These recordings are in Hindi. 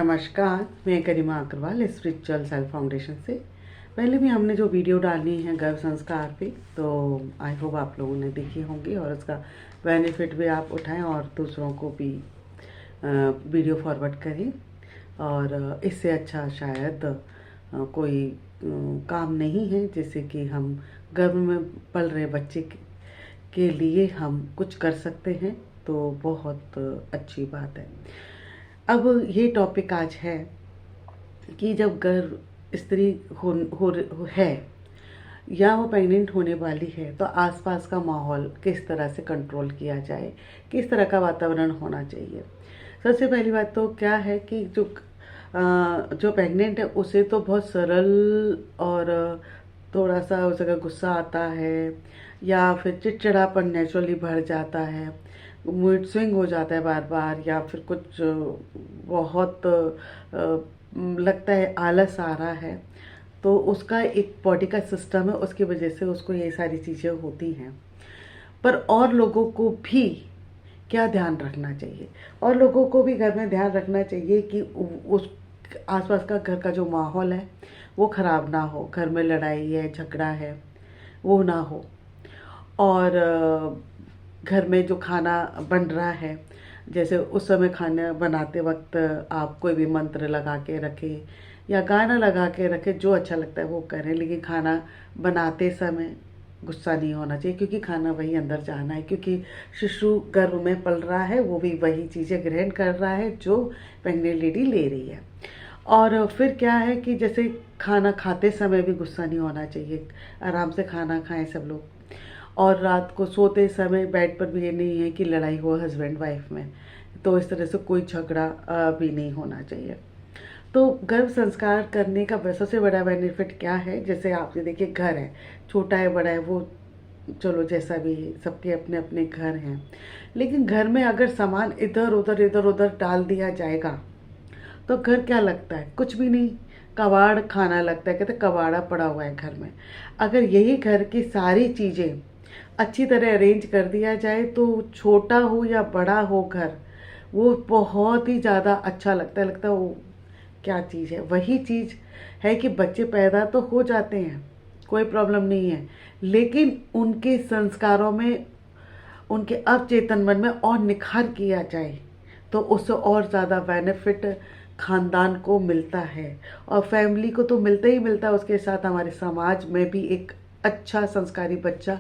नमस्कार, मैं गरिमा अग्रवाल स्पिरिचुअल सेल्फ फाउंडेशन से। पहले भी हमने जो वीडियो डाली है गर्भ संस्कार पे, तो आई होप आप लोगों ने देखी होंगी और उसका बेनिफिट भी आप उठाएं और दूसरों को भी वीडियो फॉरवर्ड करें। और इससे अच्छा शायद कोई काम नहीं है, जैसे कि हम गर्भ में पल रहे बच्चे के लिए हम कुछ कर सकते हैं, तो बहुत अच्छी बात है। अब ये टॉपिक आज है कि जब गर्भ स्त्री है या वो प्रेग्नेंट होने वाली है, तो आसपास का माहौल किस तरह से कंट्रोल किया जाए, किस तरह का वातावरण होना चाहिए। सबसे पहली बात तो क्या है कि जो प्रेग्नेंट है उसे तो बहुत सरल और थोड़ा सा उसे अगर गुस्सा आता है या फिर चिड़चिड़ापन नेचुरली बढ़ जाता है, मूड स्विंग हो जाता है बार बार, या फिर कुछ बहुत लगता है आलस आ रहा है, तो उसका एक बॉडी का सिस्टम है, उसकी वजह से उसको ये सारी चीज़ें होती हैं। पर और लोगों को भी क्या ध्यान रखना चाहिए, और लोगों को भी घर में ध्यान रखना चाहिए कि उस आसपास का घर का जो माहौल है वो ख़राब ना हो, घर में लड़ाई है झगड़ा है वो ना हो। और घर में जो खाना बन रहा है, जैसे उस समय खाना बनाते वक्त आप कोई भी मंत्र लगा के रखें या गाना लगा के रखें, जो अच्छा लगता है वो करें, लेकिन खाना बनाते समय गुस्सा नहीं होना चाहिए, क्योंकि खाना वही अंदर जाना है, क्योंकि शिशु गर्भ में पल रहा है, वो भी वही चीज़ें ग्रहण कर रहा है जो प्रेग्नेंट लेडी ले रही है। और फिर क्या है कि जैसे खाना खाते समय भी गुस्सा नहीं होना चाहिए, आराम से खाना खाएं सब लोग। और रात को सोते समय बेड पर भी ये नहीं है कि लड़ाई हो हस्बैंड वाइफ में, तो इस तरह से कोई झगड़ा भी नहीं होना चाहिए। तो गर्भ संस्कार करने का सबसे बड़ा बेनिफिट क्या है, जैसे आप ये देखिए घर है, छोटा है बड़ा है वो चलो जैसा भी है, सबके अपने अपने घर हैं, लेकिन घर में अगर सामान इधर उधर डाल दिया जाएगा तो घर क्या लगता है, कुछ भी नहीं, कबाड़ खाना लगता है, कहते कबाड़ा पड़ा हुआ है घर में। अगर यही घर की सारी चीज़ें अच्छी तरह अरेंज कर दिया जाए, तो छोटा हो या बड़ा हो घर, वो बहुत ही ज़्यादा अच्छा लगता है वो क्या चीज़ है। वही चीज़ है कि बच्चे पैदा तो हो जाते हैं, कोई प्रॉब्लम नहीं है, लेकिन उनके संस्कारों में, उनके अवचेतन मन में और निखार किया जाए तो उससे और ज़्यादा बेनिफिट खानदान को मिलता है, और फैमिली को तो मिलता ही मिलता है, उसके साथ हमारे समाज में भी एक अच्छा संस्कारी बच्चा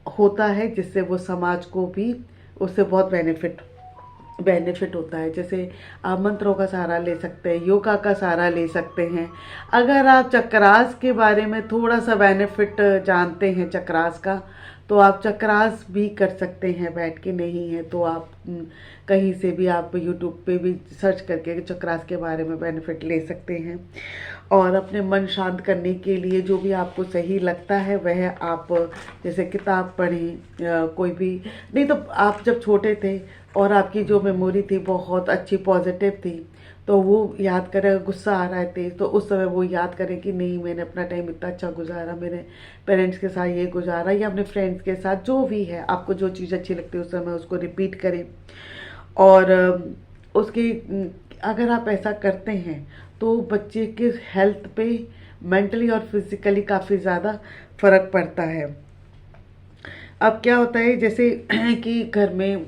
होता है, जिससे वो समाज को भी उससे बहुत बेनिफिट होता है। जैसे आप मंत्रों का सहारा ले सकते हैं, योगा का सहारा ले सकते हैं। अगर आप चक्रास के बारे में थोड़ा सा बेनिफिट जानते हैं चक्रास का, तो आप चक्रास भी कर सकते हैं बैठ के, नहीं है तो आप कहीं से भी, आप यूट्यूब पे भी सर्च करके चक्रास के बारे में बेनिफिट ले सकते हैं। और अपने मन शांत करने के लिए जो भी आपको सही लगता है वह आप, जैसे किताब पढ़ें, कोई भी नहीं तो आप जब छोटे थे और आपकी जो मेमोरी थी बहुत अच्छी पॉजिटिव थी, तो वो याद करें, गुस्सा आ रहा है तेज, तो उस समय वो याद करें कि नहीं मैंने अपना टाइम इतना अच्छा गुजारा, मेरे पेरेंट्स के साथ ये गुजारा, या अपने फ्रेंड्स के साथ, जो भी है आपको जो चीज़ अच्छी लगती है उस समय उसको रिपीट करें। और उसकी अगर आप ऐसा करते हैं तो बच्चे के हेल्थ पे मेंटली और फिजिकली काफ़ी ज़्यादा फर्क पड़ता है। अब क्या होता है, जैसे कि घर में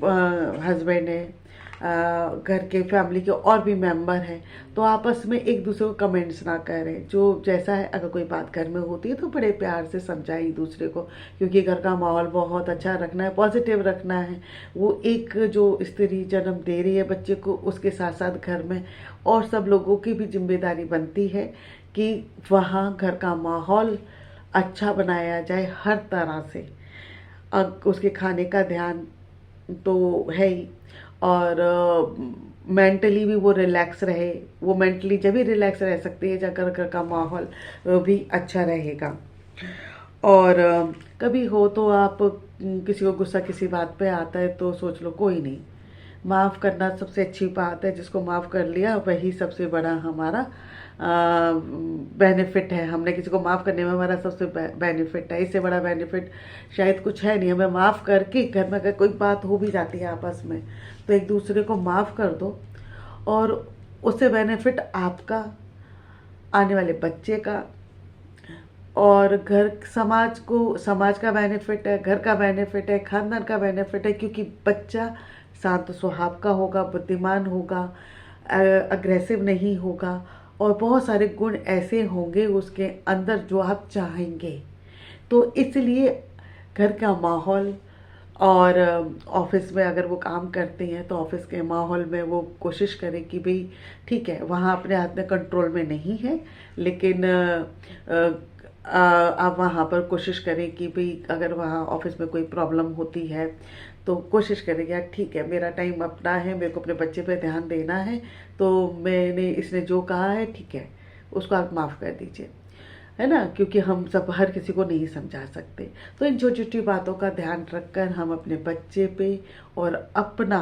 हस्बैंड है, घर के फैमिली के और भी मेंबर हैं, तो आपस में एक दूसरे को कमेंट्स ना करें, जो जैसा है अगर कोई बात घर में होती है तो बड़े प्यार से समझाएं एक दूसरे को, क्योंकि घर का माहौल बहुत अच्छा रखना है, पॉजिटिव रखना है। वो एक जो स्त्री जन्म दे रही है बच्चे को, उसके साथ साथ घर में और सब लोगों की भी जिम्मेदारी बनती है कि वहाँ घर का माहौल अच्छा बनाया जाए हर तरह से। अब उसके खाने का ध्यान तो है ही, और मेंटली भी वो रिलैक्स रहे, वो मेंटली जब भी रिलैक्स रह सकती है जब घर का माहौल भी अच्छा रहेगा। और कभी हो तो आप किसी को गुस्सा किसी बात पे आता है तो सोच लो कोई नहीं, माफ़ करना सबसे अच्छी बात है, जिसको माफ़ कर लिया वही सबसे बड़ा हमारा बेनिफिट है। हमने किसी को माफ़ करने में हमारा सबसे बेनिफिट है, इससे बड़ा बेनिफिट शायद कुछ है नहीं। हमें माफ़ करके घर में अगर कोई बात हो भी जाती है आपस में, तो एक दूसरे को माफ़ कर दो और उससे बेनिफिट आपका, आने वाले बच्चे का, और घर समाज का बेनिफिट है, घर का बेनिफिट है, खानदान का बेनिफिट है, क्योंकि बच्चा शांत स्वभाव का होगा, बुद्धिमान होगा, अग्रेसिव नहीं होगा, और बहुत सारे गुण ऐसे होंगे उसके अंदर जो आप चाहेंगे। तो इसलिए घर का माहौल, और ऑफिस में अगर वो काम करते हैं तो ऑफिस के माहौल में वो कोशिश करें कि भाई ठीक है, वहाँ अपने हाथ में कंट्रोल में नहीं है, लेकिन आप वहाँ पर कोशिश करें कि भाई अगर वहाँ ऑफिस में कोई प्रॉब्लम होती है तो कोशिश करें यार ठीक है, मेरा टाइम अपना है, मेरे को अपने बच्चे पे ध्यान देना है, तो मैंने इसने जो कहा है ठीक है, उसको आप माफ़ कर दीजिए, है ना, क्योंकि हम सब हर किसी को नहीं समझा सकते। तो इन छोटी छोटी बातों का ध्यान रखकर हम अपने बच्चे पे और अपना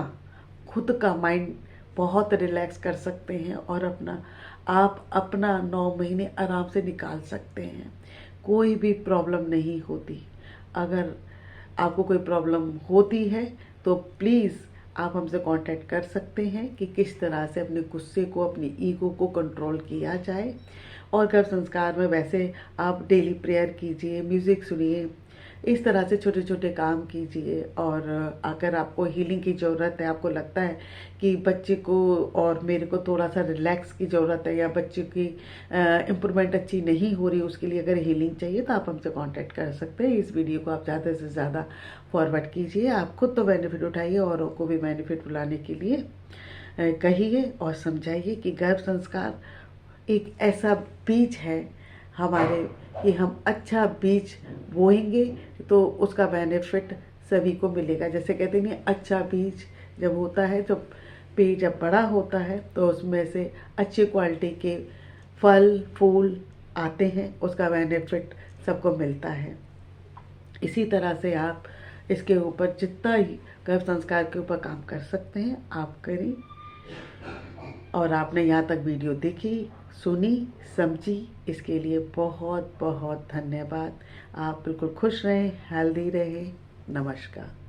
खुद का माइंड बहुत रिलैक्स कर सकते हैं, और आप अपना 9 महीने आराम से निकाल सकते हैं। कोई भी प्रॉब्लम नहीं होती। अगर आपको कोई प्रॉब्लम होती है तो प्लीज़ आप हमसे कांटेक्ट कर सकते हैं कि किस तरह से अपने गुस्से को, अपनी ईगो को कंट्रोल किया जाए। और गर्भ संस्कार में वैसे आप डेली प्रेयर कीजिए, म्यूज़िक सुनिए, इस तरह से छोटे छोटे काम कीजिए। और अगर आपको हीलिंग की ज़रूरत है, आपको लगता है कि बच्चे को और मेरे को थोड़ा सा रिलैक्स की ज़रूरत है, या बच्चे की इम्प्रूवमेंट अच्छी नहीं हो रही, उसके लिए अगर हीलिंग चाहिए तो आप हमसे कांटेक्ट कर सकते हैं। इस वीडियो को आप ज़्यादा से ज़्यादा फॉरवर्ड कीजिए। आप खुद तो बेनिफिट उठाइए, औरों को भी बेनिफिट बुलाने के लिए कहिए और समझाइए कि गर्भ संस्कार एक ऐसा बीज है हमारे, कि हम अच्छा बीज बोएंगे तो उसका बेनिफिट सभी को मिलेगा। जैसे कहते नहीं, अच्छा बीज जब होता है, जब पेड़ जब बड़ा होता है तो उसमें से अच्छी क्वालिटी के फल फूल आते हैं, उसका बेनिफिट सबको मिलता है। इसी तरह से आप इसके ऊपर जितना ही गर्भ संस्कार के ऊपर काम कर सकते हैं आप करें। और आपने यहाँ तक वीडियो देखी, सुनी, समझी, इसके लिए बहुत बहुत धन्यवाद। आप बिल्कुल खुश रहें, हेल्दी रहें। नमस्कार।